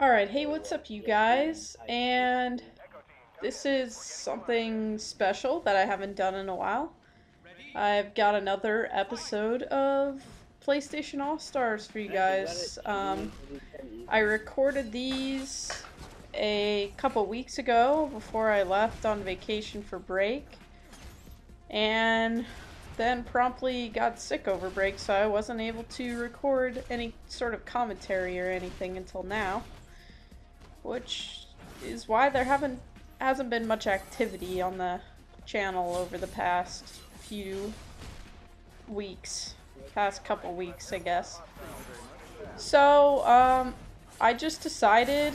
Alright, hey, what's up, you guys? And this is something special that I haven't done in a while. I've got another episode of PlayStation All-Stars for you guys. I recorded these a couple weeks ago before I left on vacation for break. And then promptly got sick over break, so I wasn't able to record any sort of commentary or anything until now. Which is why there hasn't been much activity on the channel over the past few weeks, past couple weeks, I guess. So, I just decided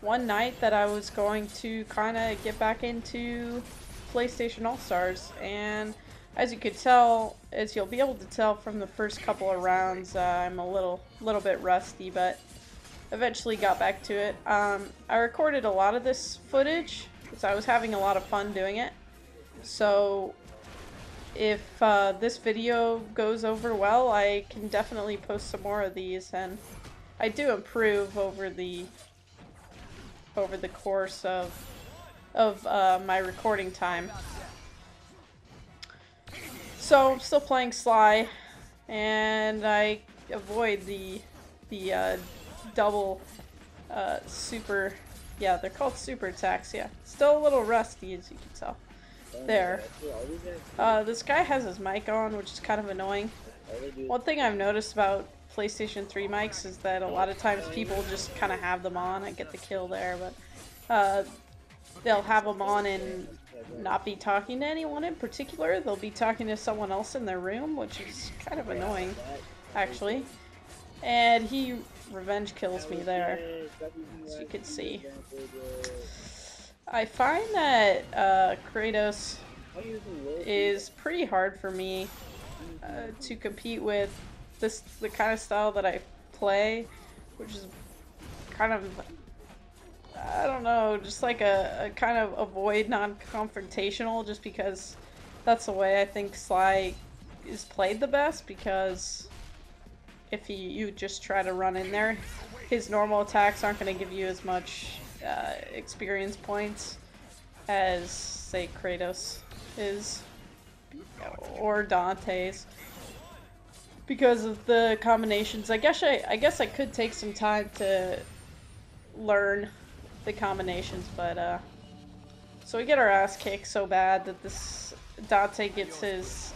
one night that I was going to kind of get back into PlayStation All-Stars, and as you could tell, as you'll be able to tell from the first couple of rounds, I'm a little bit rusty, but eventually got back to it. I recorded a lot of this footage because I was having a lot of fun doing it. So if this video goes over well, I can definitely post some more of these, and I do improve over the course of my recording time. So I'm still playing Sly, and I avoid the double super, yeah, they're called super attacks. Yeah, still a little rusty, as you can tell there. This guy has his mic on, which is kind of annoying. One thing I've noticed about PlayStation 3 mics is that a lot of times people just kind of have them on. I get the kill there, but they'll have them on and not be talking to anyone in particular. They'll be talking to someone else in their room, which is kind of annoying, actually. And he revenge kills me there, as you can see. I find that Kratos is pretty hard for me to compete with the kind of style that I play, which is kind of, I don't know, just like a kind of avoid non-confrontational, just because that's the way I think Sly is played the best. Because if you just try to run in there, his normal attacks aren't going to give you as much experience points as, say, Kratos is, or Dante's, because of the combinations. I guess I could take some time to learn the combinations, but so we get our ass kicked so bad that this Dante gets his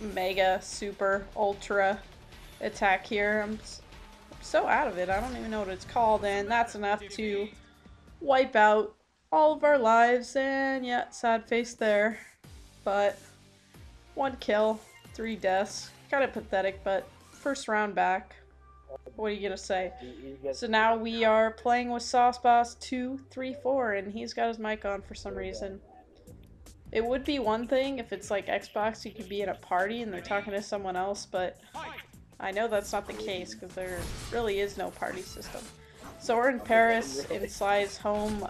mega super ultra attack here. I'm so out of it, I don't even know what it's called, and that's enough to wipe out all of our lives. And yeah, sad face there, but 1 kill, 3 deaths, kind of pathetic, but first round back, what are you gonna say? So now we are playing with Sauce Boss 234, and he's got his mic on for some reason. It would be one thing if it's like Xbox, you could be in a party and they're talking to someone else, but I know that's not the case because there really is no party system. So we're in Paris, in Sly's home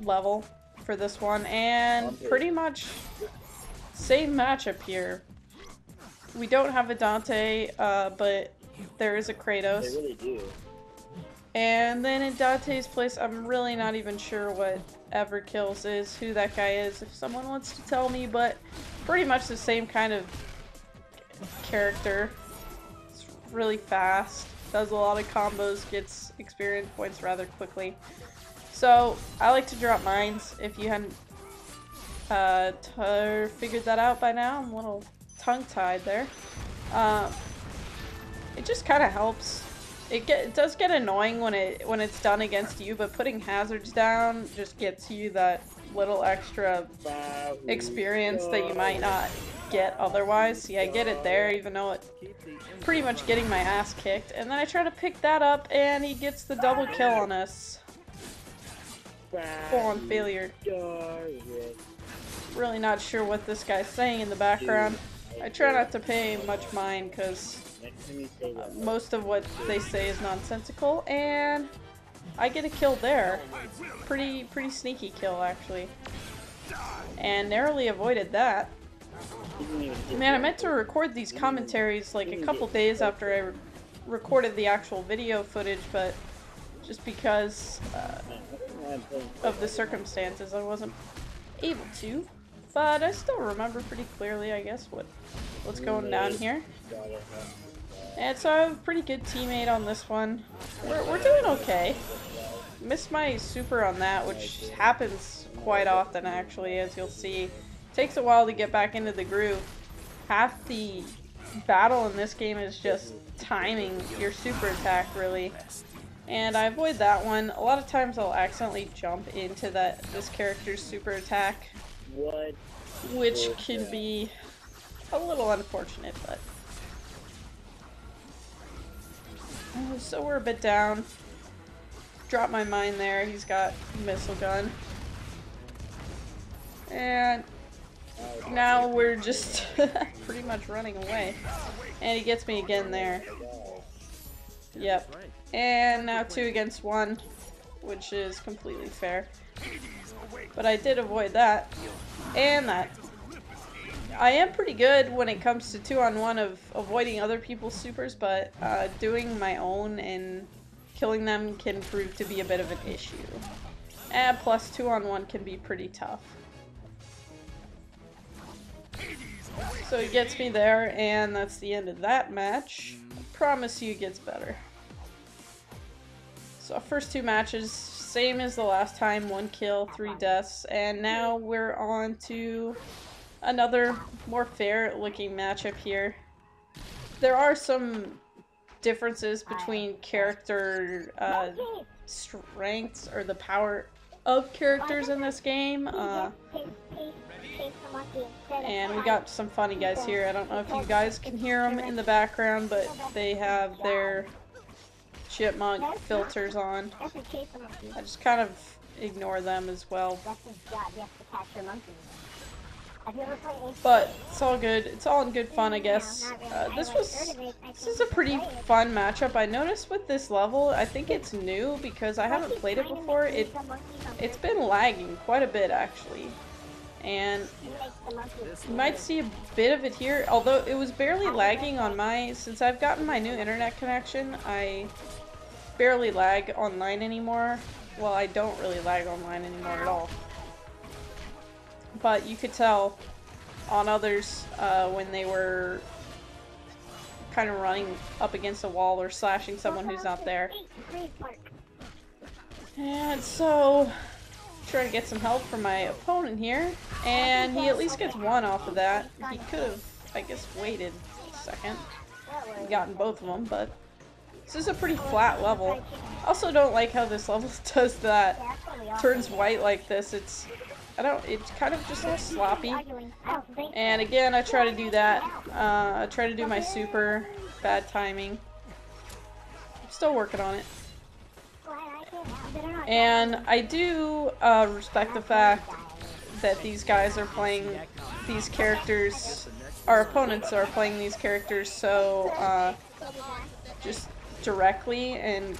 level for this one, and pretty much same matchup here. We don't have a Dante, but there is a Kratos. They really do. And then in Dante's place, I'm really not even sure what Everkills is, who that guy is, if someone wants to tell me, but pretty much the same kind of character. It's really fast, does a lot of combos, gets experience points rather quickly. So I like to drop mines. If you hadn't figured that out by now, I'm a little tongue-tied there. It just kind of helps. It does get annoying when it's done against you, but putting hazards down just gets you that little extra experience that you might not get otherwise. See, I get it there, even though it's pretty much getting my ass kicked. And then I try to pick that up, and he gets the double kill on us. Full-on failure. Really not sure what this guy's saying in the background. I try not to pay much mind, because most of what they say is nonsensical, and I get a kill there. Pretty sneaky kill, actually. And narrowly avoided that. Man, I meant to record these commentaries like a couple days after I recorded the actual video footage, but just because of the circumstances I wasn't able to. But I still remember pretty clearly, I guess, what's going down here. And so I have a pretty good teammate on this one. We're doing okay. Missed my super on that, which happens quite often actually, as you'll see. Takes a while to get back into the groove. Half the battle in this game is just timing your super attack, really. And I avoid that one. A lot of times I'll accidentally jump into this character's super attack, which can be a little unfortunate, but... So we're a bit down. Drop my mine there. He's got missile gun. And now we're just pretty much running away. And he gets me again there. Yep. And now 2 against 1, which is completely fair. But I did avoid that. And that. I am pretty good when it comes to 2-on-1 of avoiding other people's supers, but doing my own and killing them can prove to be a bit of an issue. And plus 2-on-1 can be pretty tough. So he gets me there, and that's the end of that match. I promise you it gets better. So first 2 matches, same as the last time, 1 kill, 3 deaths, and now we're on to another more fair looking matchup here. There are some differences between character strengths, or the power of characters in this game. And we got some funny guys here. I don't know if you guys can hear them in the background, but they have their chipmunk filters on. I just kind of ignore them as well. But it's all good. It's all in good fun, I guess. This is a pretty fun matchup. I noticed with this level, I think it's new because I haven't played it before. It's been lagging quite a bit actually, and you might see a bit of it here. Although it was barely lagging on since I've gotten my new internet connection, I barely lag online anymore. Well, I don't really lag online anymore at all. But you could tell on others when they were kind of running up against a wall or slashing someone who's not there. And so, try to get some help from my opponent here, and he at least gets 1 off of that. He could have, I guess, waited a second and gotten both of them, but this is a pretty flat level. I also don't like how this level does that. Turns white like this. It's kind of just looks sloppy. And again, I try to do that. I try to do my super. Bad timing. I'm still working on it. And I do respect the fact that these guys are playing these characters, our opponents are playing these characters so just directly, and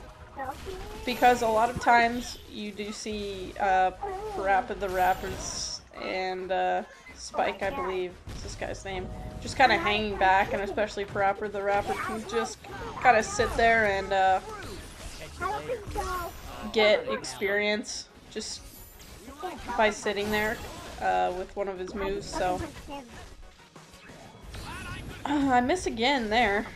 because a lot of times you do see Parappa the Rappers and Spike, I believe is this guy's name, just kind of hanging back, and especially Parappa the Rapper, who just kind of sit there and get experience just by sitting there with one of his moves. So I miss again there.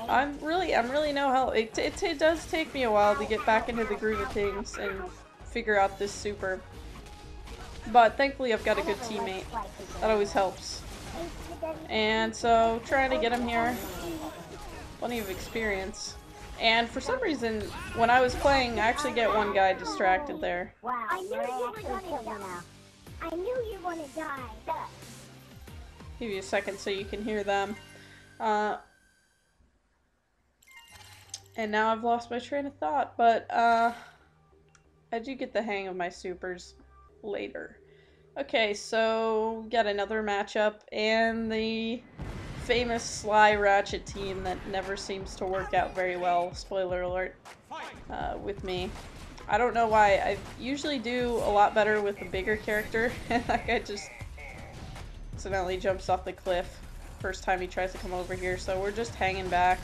I'm really no help. It does take me a while to get back into the groove of things and figure out this super. But thankfully I've got a good teammate. That always helps. And so trying to get him here. Plenty of experience. And for some reason, when I was playing, I actually get one guy distracted there. Wow, I knew you were gonna I knew you were gonna die. Give you a second so you can hear them. And now I've lost my train of thought, but I do get the hang of my supers later. Okay, so got another matchup, and the famous Sly Ratchet team that never seems to work out very well, spoiler alert, with me. I don't know why. I usually do a lot better with the bigger character, and that guy just accidentally jumps off the cliff first time he tries to come over here, so we're just hanging back,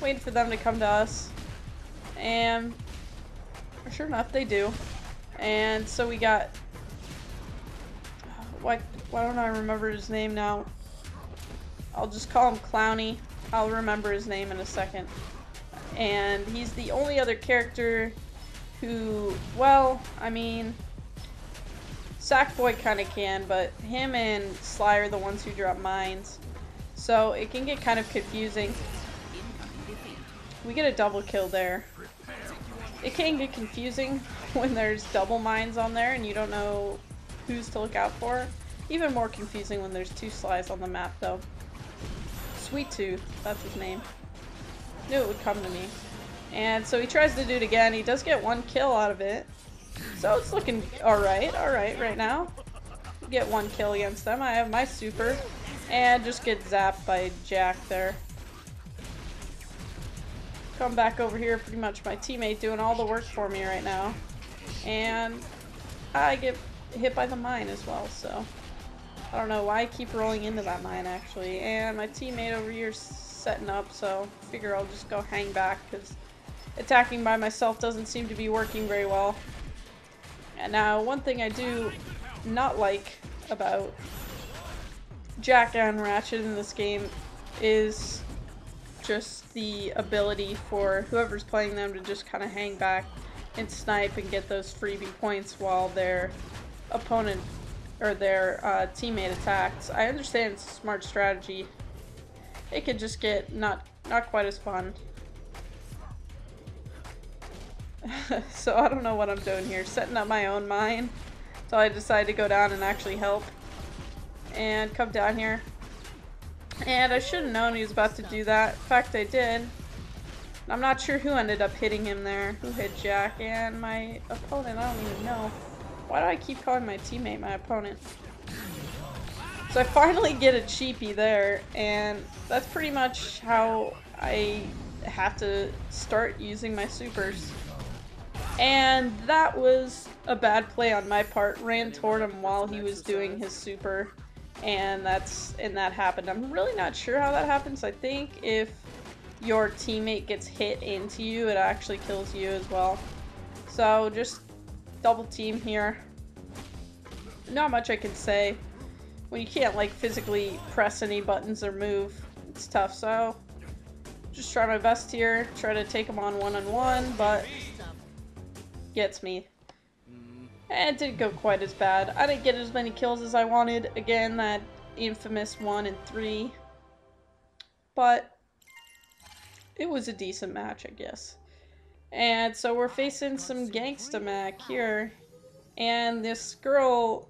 waiting for them to come to us. And sure enough, they do. And so we got... Why don't I remember his name now? I'll just call him Clowny. I'll remember his name in a second. And he's the only other character who, well, I mean, Sackboy kind of can, but him and Sly are the ones who drop mines. So it can get kind of confusing. We get a double kill there. It can get confusing when there's double mines on there and you don't know who's to look out for. Even more confusing when there's 2 Slys on the map though. Sweet Tooth, that's his name. Knew it would come to me. And so he tries to do it again. He does get 1 kill out of it. So it's looking alright right now. Get 1 kill against them. I have my super. And just get zapped by Jack there. Come back over here, pretty much my teammate doing all the work for me right now. And I get hit by the mine as well, so I don't know why I keep rolling into that mine actually. And my teammate over here is setting up, so I figure I'll just go hang back because attacking by myself doesn't seem to be working very well. And now one thing I do not like about Jack and Ratchet in this game is just the ability for whoever's playing them to just kind of hang back and snipe and get those freebie points while their opponent or their teammate attacks. I understand it's a smart strategy. It could just get not quite as fun. So I don't know what I'm doing here. Setting up my own mine. So I decided to go down and actually help. And come down here. And I should have known he was about to do that. In fact, I did. I'm not sure who ended up hitting him there. Who hit Jack and my opponent? I don't even know. Why do I keep calling my teammate my opponent? So I finally get a cheapie there, and that's pretty much how I have to start using my supers. And that was a bad play on my part. Ran toward him while he was doing his super, and that happened. I'm really not sure how that happens. I think if your teammate gets hit into you, it actually kills you as well. So just double team here. Not much I can say. When you can't like physically press any buttons or move, it's tough. So just try my best here. Try to take him on one-on-one, but gets me. And it didn't go quite as bad. I didn't get as many kills as I wanted. Again, that infamous 1 and 3. But it was a decent match, I guess. And so we're facing some Gangsta Mac here. And this girl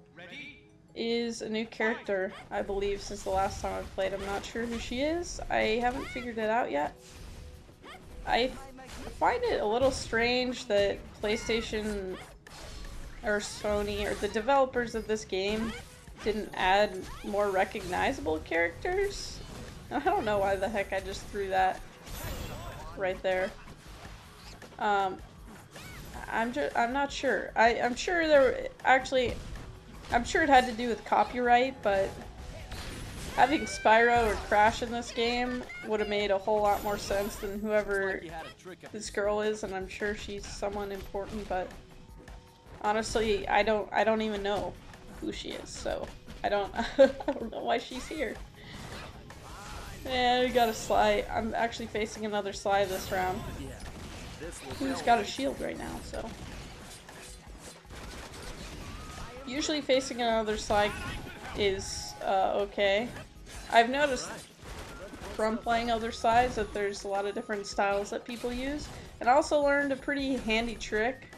is a new character, I believe, since the last time I played. I'm not sure who she is. I haven't figured it out yet. I find it a little strange that PlayStation or Sony or the developers of this game didn't add more recognizable characters. I don't know why the heck I just threw that right there. I'm not sure. I'm sure I'm sure it had to do with copyright, but having Spyro or Crash in this game would have made a whole lot more sense than whoever this girl is, and I'm sure she's someone important, but honestly, I don't even know who she is, so I don't know why she's here. And we got a Sly. I'm actually facing another Sly this round, who's got a shield right now, so. Usually facing another Sly is okay. I've noticed from playing other Slys that there's a lot of different styles that people use. And I also learned a pretty handy trick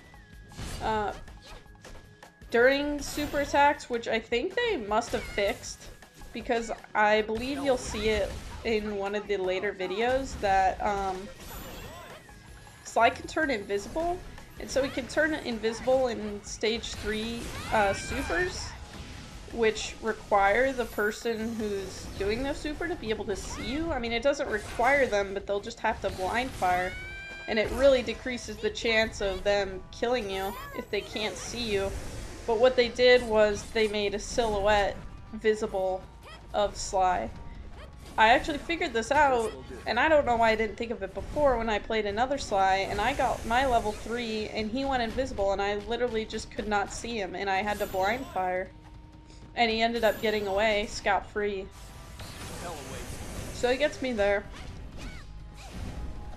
during super attacks, which I think they must have fixed, because I believe you'll see it in one of the later videos that Sly can turn invisible. And so he can turn it invisible in stage 3 supers, which require the person who's doing the super to be able to see you. I mean, it doesn't require them, but they'll just have to blind fire. And it really decreases the chance of them killing you if they can't see you. But what they did was they made a silhouette visible of Sly. I actually figured this out, and I don't know why I didn't think of it before when I played another Sly, and I got my level 3, and he went invisible, and I literally just could not see him, and I had to blind fire. And he ended up getting away, scot-free. So he gets me there.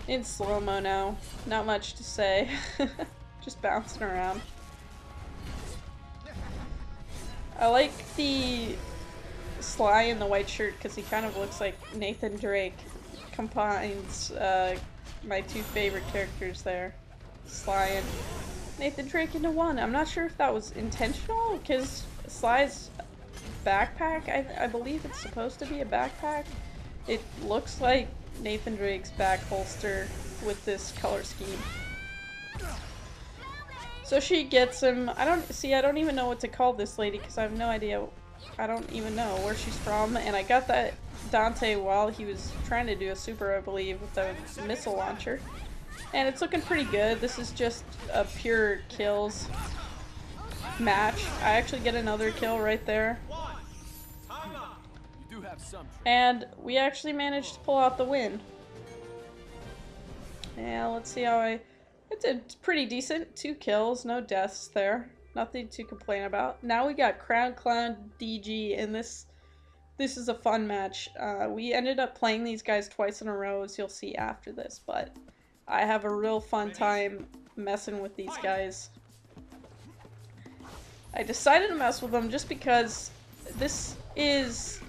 In slow-mo now. Not much to say. Just bouncing around. I like the Sly in the white shirt because he kind of looks like Nathan Drake. Combines my two favorite characters there. Sly and Nathan Drake into one. I'm not sure if that was intentional because Sly's backpack, I believe it's supposed to be a backpack. It looks like Nathan Drake's back holster with this color scheme. So she gets him. I don't even know what to call this lady because I have no idea. I don't even know where she's from. And I got that Dante while he was trying to do a super, I believe, with the missile launcher. And it's looking pretty good. This is just a pure kills match. I actually get another kill right there. And we actually managed to pull out the win. Yeah, let's see how I... It's pretty decent. 2 kills, no deaths there. Nothing to complain about. Now we got Crown Clown DG, and this is a fun match. We ended up playing these guys twice in a row, as you'll see after this, but I have a real fun time messing with these guys. I decided to mess with them just because this is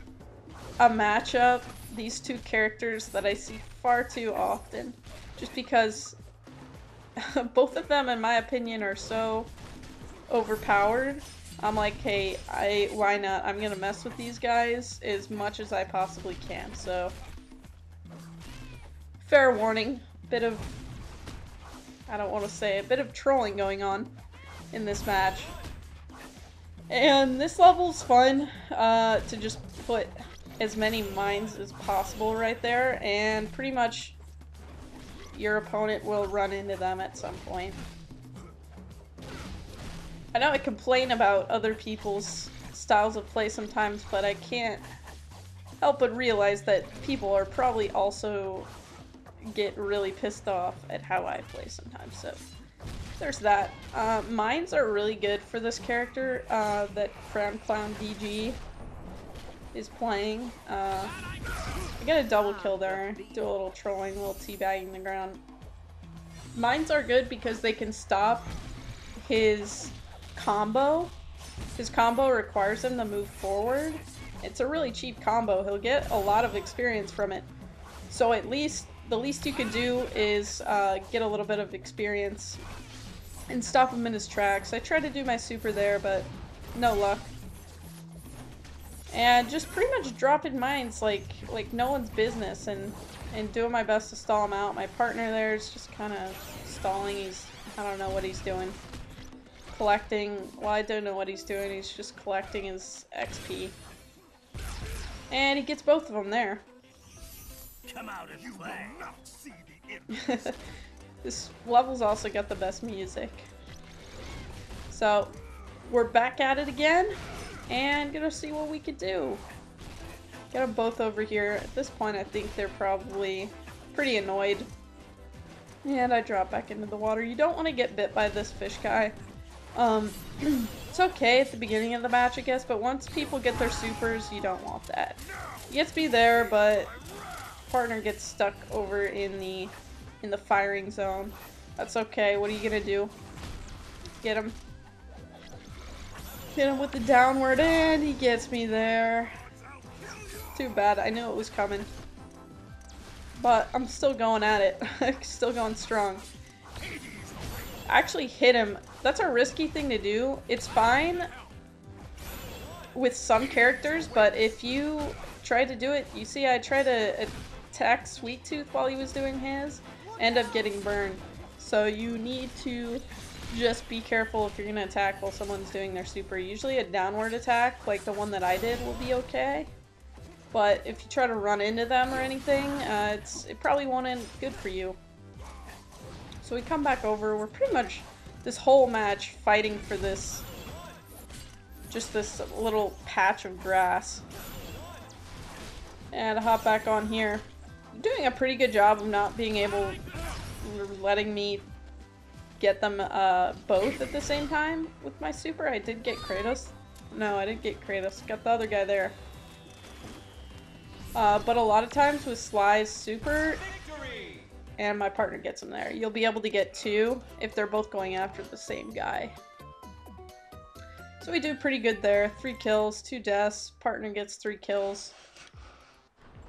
a matchup, these two characters, that I see far too often. Just because both of them, in my opinion, are so overpowered. I'm like, hey, why not? I'm gonna mess with these guys as much as I possibly can. So, fair warning, bit of, I don't want to say, a bit of trolling going on in this match. And this level's fun to just put as many mines as possible right there, and pretty much your opponent will run into them at some point. I know I complain about other people's styles of play sometimes, but I can't help but realize that people are probably also get really pissed off at how I play sometimes, so there's that. Mines are really good for this character that Crown Clown DG is playing. I got a double kill there. Do a little trolling, a little teabagging the ground. Mines are good because they can stop his combo. His combo requires him to move forward. It's a really cheap combo. He'll get a lot of experience from it. So at least, the least you could do is get a little bit of experience and stop him in his tracks. I tried to do my super there, but no luck. And just pretty much dropping mines like no one's business, and doing my best to stall him out. My partner there is just kind of stalling. I don't know what he's doing. Collecting. Well, I don't know what he's doing. He's just collecting his XP. And he gets both of them there. Come out and play. This level's also got the best music. So, we're back at it again, and gonna see what we could do. Get them both over here. At this point, I think they're probably pretty annoyed. And I drop back into the water. You don't want to get bit by this fish guy. It's okay at the beginning of the match, I guess, but once people get their supers, you don't want that. He gets me there, but partner gets stuck over in the firing zone. That's okay. What are you gonna do? Get him. Hit him with the downward, and he gets me there. Too bad. I knew it was coming. But I'm still going at it. Still going strong. I actually hit him. That's a risky thing to do. It's fine with some characters, but if you try to do it, you see I tried to attack Sweet Tooth while he was doing his, end up getting burned. So you need to just be careful if you're going to attack while someone's doing their super. Usually a downward attack, like the one that I did, will be okay. But if you try to run into them or anything, it probably won't end good for you. So we come back over. We're pretty much this whole match fighting for this, just this little patch of grass. and hop back on here. I'm doing a pretty good job of not being able, letting me get them both at the same time with my super. I did get Kratos. No, I didn't get Kratos. Got the other guy there. But a lot of times with Sly's super, and my partner gets him there, you'll be able to get 2 if they're both going after the same guy. So we do pretty good there. 3 kills, 2 deaths, partner gets 3 kills.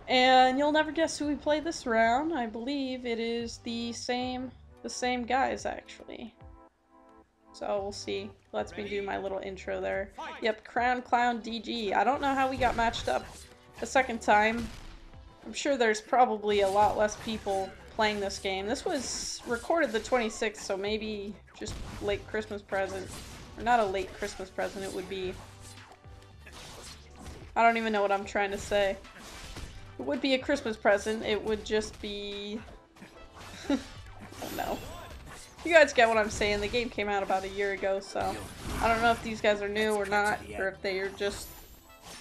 And you'll never guess who we play this round. I believe it is the same guys, actually. So we'll see. Lets me do my little intro there. Yep, Crown Clown DG. I don't know how we got matched up a second time. I'm sure there's probably a lot less people playing this game. This was recorded the 26th, so maybe just late Christmas present. Or not a late Christmas present, it would be... I don't even know what I'm trying to say. It would be a Christmas present, it would just be... I don't know. You guys get what I'm saying. The game came out about a year ago, so... I don't know if these guys are new or not, or if they are just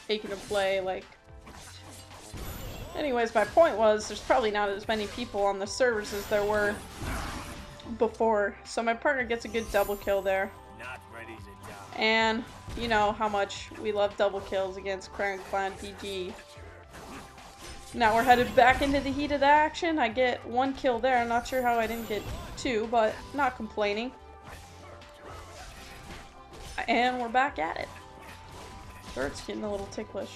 taking a play, like... Anyways, my point was, there's probably not as many people on the servers as there were before, so my partner gets a good double kill there. And you know how much we love double kills against Crown Clown DG. Now we're headed back into the heat of the action. I get 1 kill there. I'm not sure how I didn't get 2, but not complaining. And we're back at it. Bird's getting a little ticklish.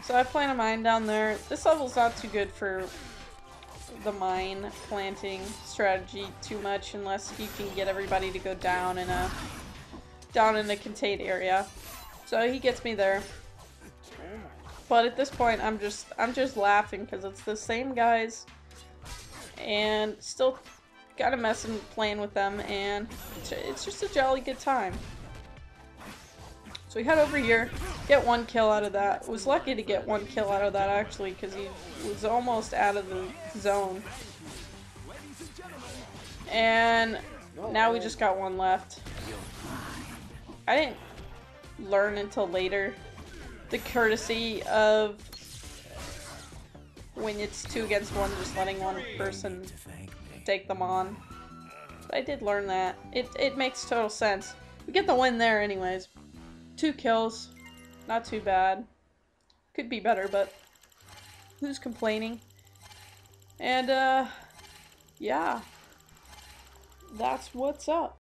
So I plant a mine down there. This level's not too good for the mine planting strategy too much, unless you can get everybody to go down in a contained area. So he gets me there. But at this point, I'm just laughing because it's the same guys, and still kind of messing, playing with them, and it's just a jolly good time. So we head over here, get 1 kill out of that. Was lucky to get 1 kill out of that actually, because he was almost out of the zone. And now we just got 1 left. I didn't learn until later the courtesy of when it's 2 against 1, just letting 1 person take them on. But I did learn that. It makes total sense. We get the win there anyways. 2 kills. Not too bad. Could be better, but who's complaining? And, yeah. That's what's up.